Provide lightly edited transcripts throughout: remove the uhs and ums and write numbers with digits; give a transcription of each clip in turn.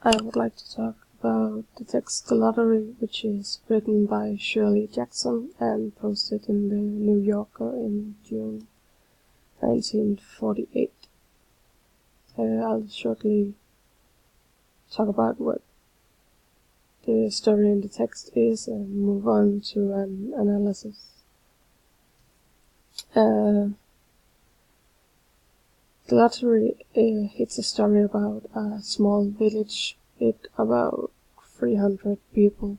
I would like to talk about the text The Lottery, which is written by Shirley Jackson and posted in the New Yorker in June 1948. I'll shortly talk about what the story in the text is and move on to an analysis. The Lottery, it's a story about a small village with about 300 people,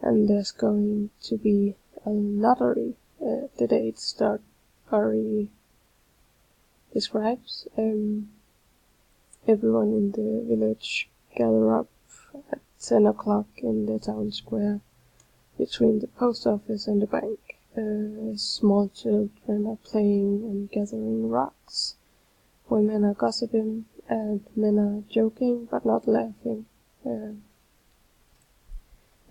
and there's going to be a lottery. The date story describes. Everyone in the village gather up at 10 o'clock in the town square between the post office and the bank. Small children are playing and gathering rocks. Women are gossiping, and men are joking but not laughing.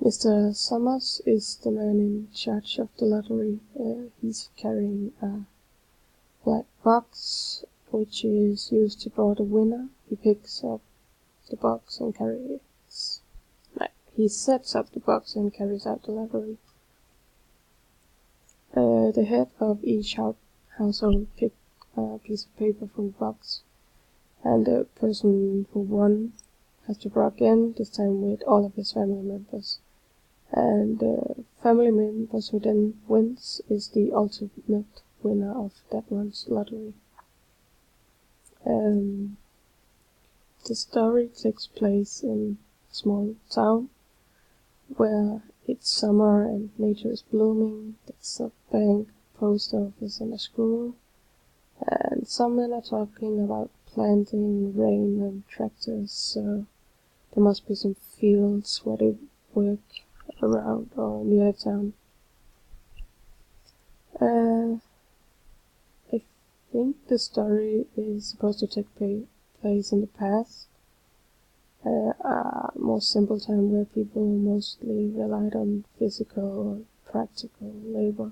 Mr. Summers is the man in charge of the lottery. He's carrying a black box, which is used to draw the winner. He picks up the box and he sets up the box and carries out the lottery. The head of each household picks a piece of paper from the box, and the person who won has to draw again, this time with all of his family members. And the family members who then wins is the ultimate winner of that month's lottery. The story takes place in a small town where it's summer and nature is blooming. There's a bank, post office, and a school. And some men are talking about planting, rain, and tractors, so there must be some fields where they work around or near the town. I think the story is supposed to take place in the past, a more simple time where people mostly relied on physical or practical labor.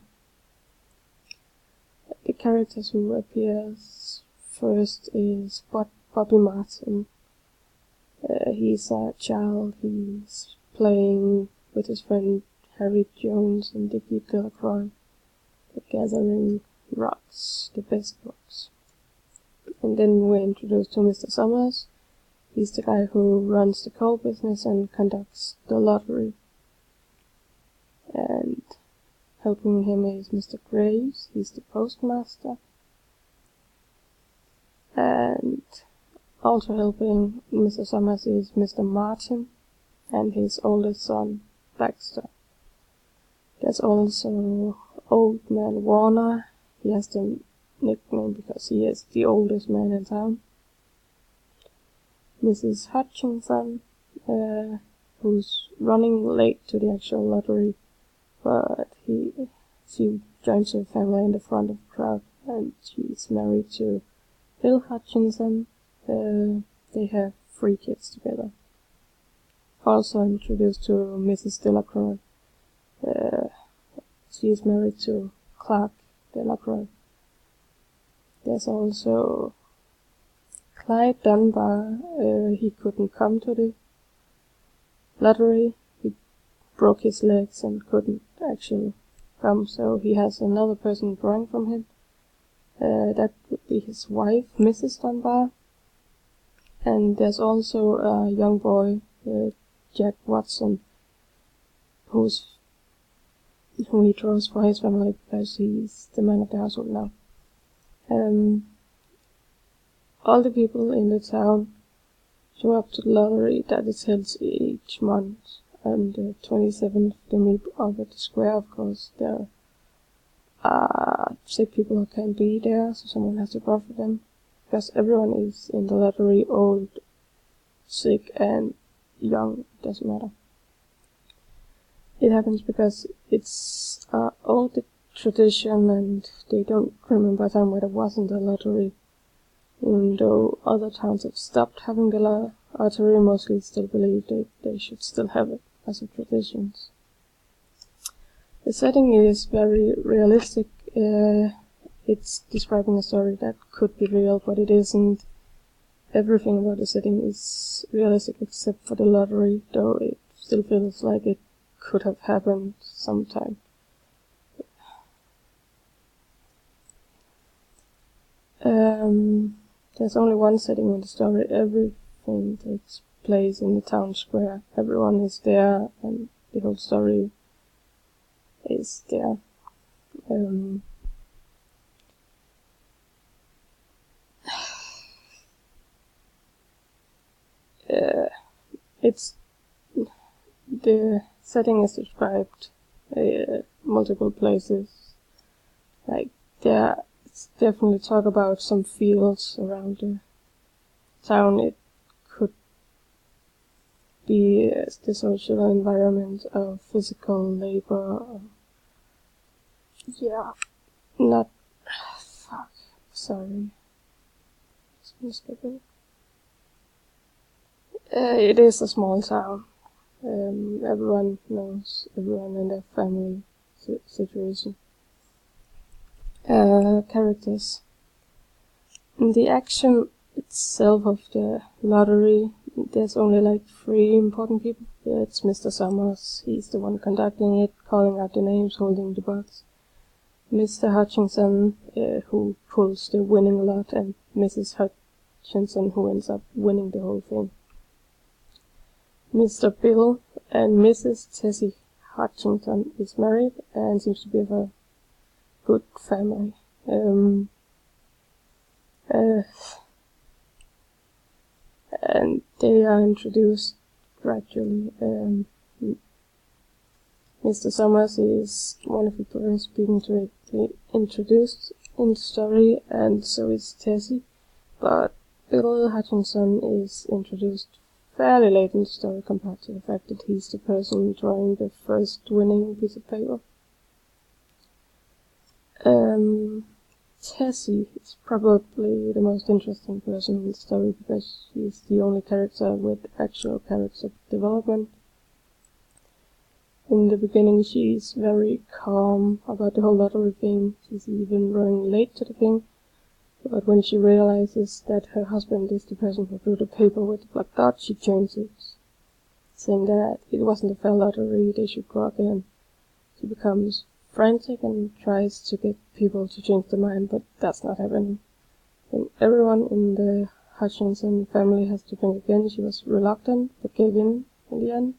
The characters who appears first is Bobby Martin. He's a child. He's playing with his friend Harry Jones and Dickie Delacroix. They're gathering rocks, the best rocks. And then we're introduced to Mr. Summers. He's the guy who runs the coal business and conducts the lottery. And helping him is Mr. Graves. He's the postmaster. And also helping Mr. Summers is Mr. Martin and his oldest son, Baxter. There's also Old Man Warner. He has the nickname because he is the oldest man in town. Mrs. Hutchinson, who's running late to the actual lottery, but she joins her family in the front of the crowd, and she's married to Bill Hutchinson. They have 3 kids together. Also introduced to Mrs. Delacroix. She is married to Clark Delacroix. There's also Clyde Dunbar. He couldn't come to the lottery. He broke his legs and couldn't actually come, so he has another person drawing from him. That would be his wife, Mrs. Dunbar. And there's also a young boy, Jack Watson, who he draws for his family because he's the man of the household now. All the people in the town show up to the lottery that is held each month. On the 27th, they meet up at the square. Of course, there are sick people who can't be there, so someone has to draw for them. Because everyone is in the lottery, old, sick, and young, it doesn't matter. It happens because it's an old tradition, and they don't remember a time where there wasn't a lottery. Even though other towns have stopped having the lottery, mostly still believe they should still have it as a tradition. The setting is very realistic. It's describing a story that could be real, but it isn't. everything about the setting is realistic except for the lottery, though it still feels like it could have happened sometime. There's only one setting in the story. Everything takes place in the town square. Everyone is there, and the whole story is there. It's the setting is described multiple places. Like it's definitely talk about some fields around the town. It could be the social environment of physical labor. Yeah, not. Fuck. Sorry. It is a small town. Everyone knows everyone in their family situation. Characters. In the action itself of the lottery, there's only like 3 important people. It's Mr. Summers, he's the one conducting it, calling out the names, holding the box. Mr. Hutchinson, who pulls the winning lot, and Mrs. Hutchinson, who ends up winning the whole thing. Mr. Bill and Mrs. Tessie Hutchinson is married and seems to be of a good family. And they are introduced gradually. Mr. Summers is one of the first people to be introduced in the story, and so is Tessie, but Bill Hutchinson is introduced fairly late in the story compared to the fact that he's the person drawing the first winning piece of paper. Tessie is probably the most interesting person in the story because she's the only character with actual character development. In the beginning she's very calm about the whole lottery thing, she's even running late to the thing, but when she realizes that her husband is the person who drew the paper with the black dot, she changes, saying that it wasn't a fair lottery, they should draw again. She becomes frantic and tries to get people to change their mind, but that's not happening. When everyone in the Hutchinson family has to think again, she was reluctant, but gave in the end.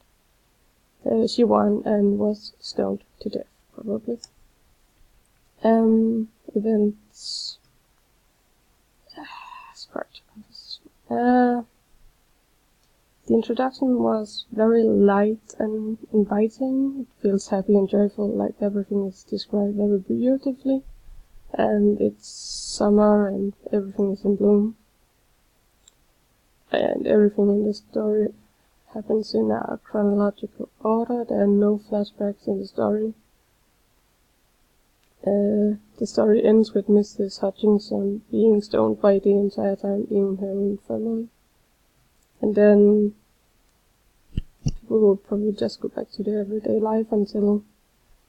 She won and was stoned to death, probably. Events. The introduction was very light and inviting. It feels happy and joyful, like everything is described very beautifully. And it's summer and everything is in bloom. And everything in the story happens in a chronological order. There are no flashbacks in the story. The story ends with Mrs. Hutchinson being stoned by the entire time in her own family. And then people will probably just go back to their everyday life until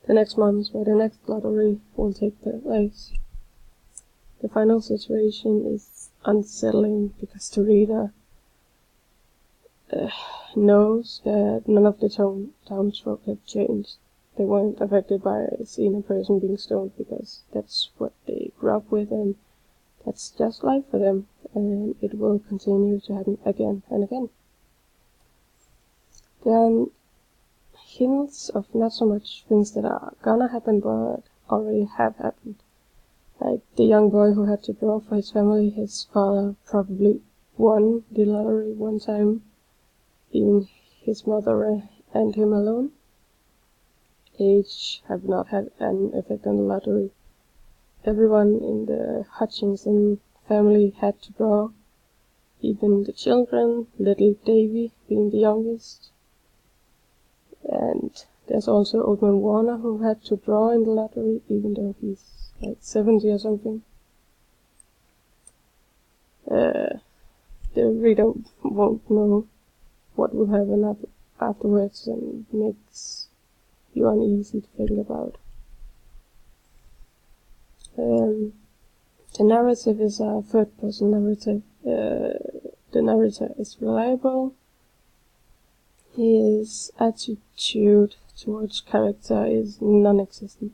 the next month, where the next lottery will take place. The final situation is unsettling because the reader knows that none of the townsfolk have changed. They weren't affected by seeing a person being stoned because that's what they grew up with, and that's just life for them, and it will continue to happen again and again. Then hints of not so much things that are gonna happen but already have happened. Like the young boy who had to draw for his family, his father probably won the lottery one time, leaving his mother and him alone. Age have not had an effect on the lottery. Everyone in the Hutchinson family had to draw, even the children, little Davy being the youngest. And there's also Old Man Warner who had to draw in the lottery, even though he's like 70 or something. The reader won't know what will happen afterwards, and makes you uneasy to think about. The narrative is a third-person narrative. the narrator is reliable. His attitude towards character is non-existent.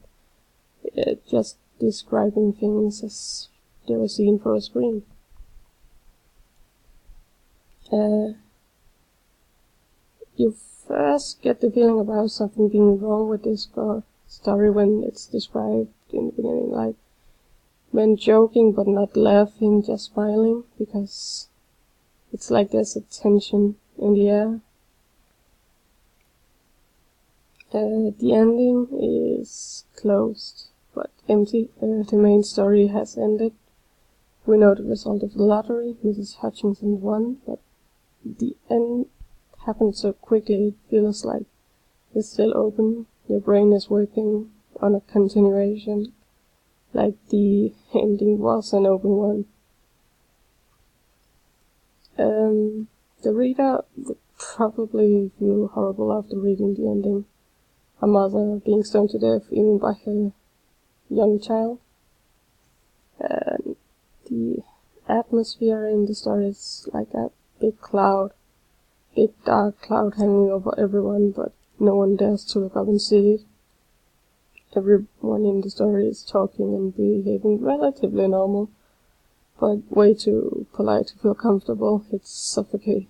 Just describing things as they were seen for a screen. You first get the feeling about something being wrong with this story when it's described in the beginning, like men joking but not laughing, just smiling, because it's like there's a tension in the air. The ending is closed but empty. The main story has ended. We know the result of the lottery. Mrs. Hutchinson won, but the end happened so quickly it feels like it's still open. Your brain is working on a continuation, like the ending was an open one. The reader would probably feel horrible after reading the ending. A mother being stoned to death even by her young child. The atmosphere in the story is like a big dark cloud hanging over everyone, but no one dares to look up and see it. Everyone in the story is talking and behaving relatively normal, but way too polite to feel comfortable. It's suffocating.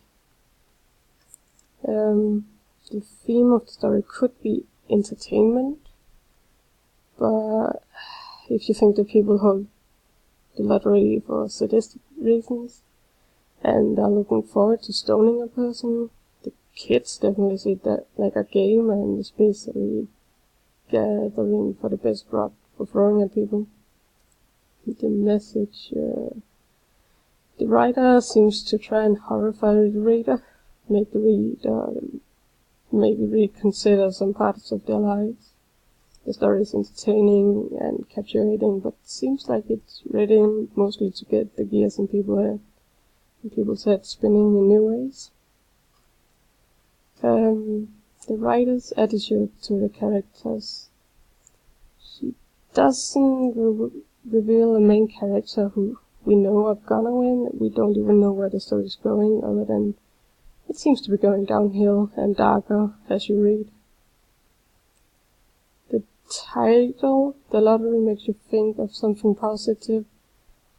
The theme of the story could be entertainment, but if you think that people hold the lottery for sadistic reasons and are looking forward to stoning a person, the kids definitely see that like a game and is basically gathering for the best rock for throwing at people. The message, the writer seems to try and horrify the reader, make the reader maybe reconsider some parts of their lives. The story is entertaining and captivating, but seems like it's written mostly to get the gears in people's heads spinning in new ways. The writer's attitude to the characters. She doesn't reveal a main character who we know are gonna win. We don't even know where the story is going, other than it seems to be going downhill and darker as you read. The title, The Lottery, makes you think of something positive,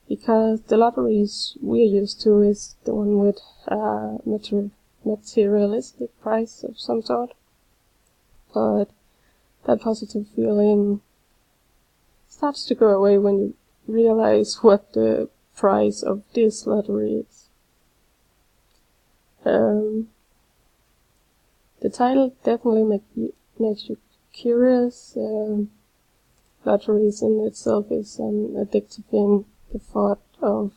because the lotteries we're used to is the one with a materialistic price of some sort. But that positive feeling starts to go away when you realize what the price of this lottery is. The title definitely makes you curious. Lotteries in itself is an addictive thing. The thought of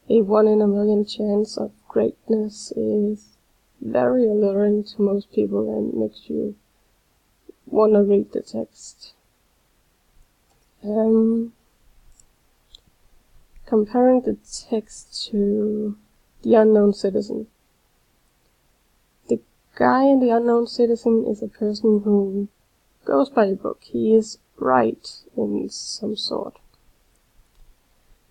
a 1 in a million chance of greatness is very alluring to most people and makes you want to read the text. Comparing the text to The Unknown Citizen. The guy in The Unknown Citizen is a person who goes by the book. He is right in some sort.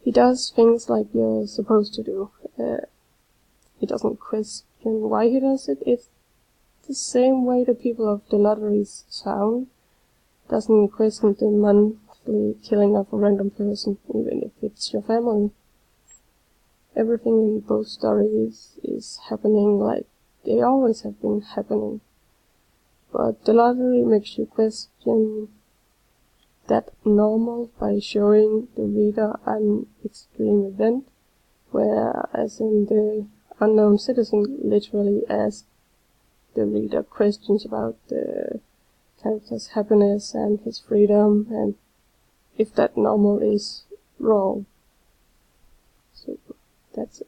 He does things like you're supposed to do. He doesn't question why he does it. It's the same way the people of the lotteries sound. Doesn't question the monthly killing of a random person, even if it's your family. Everything in both stories is happening like they always have been happening. But the lottery makes you question that normal by showing the reader an extreme event, whereas in The Unknown Citizen literally asks the reader questions about the character's happiness and his freedom, and if that normal is wrong. So that's it.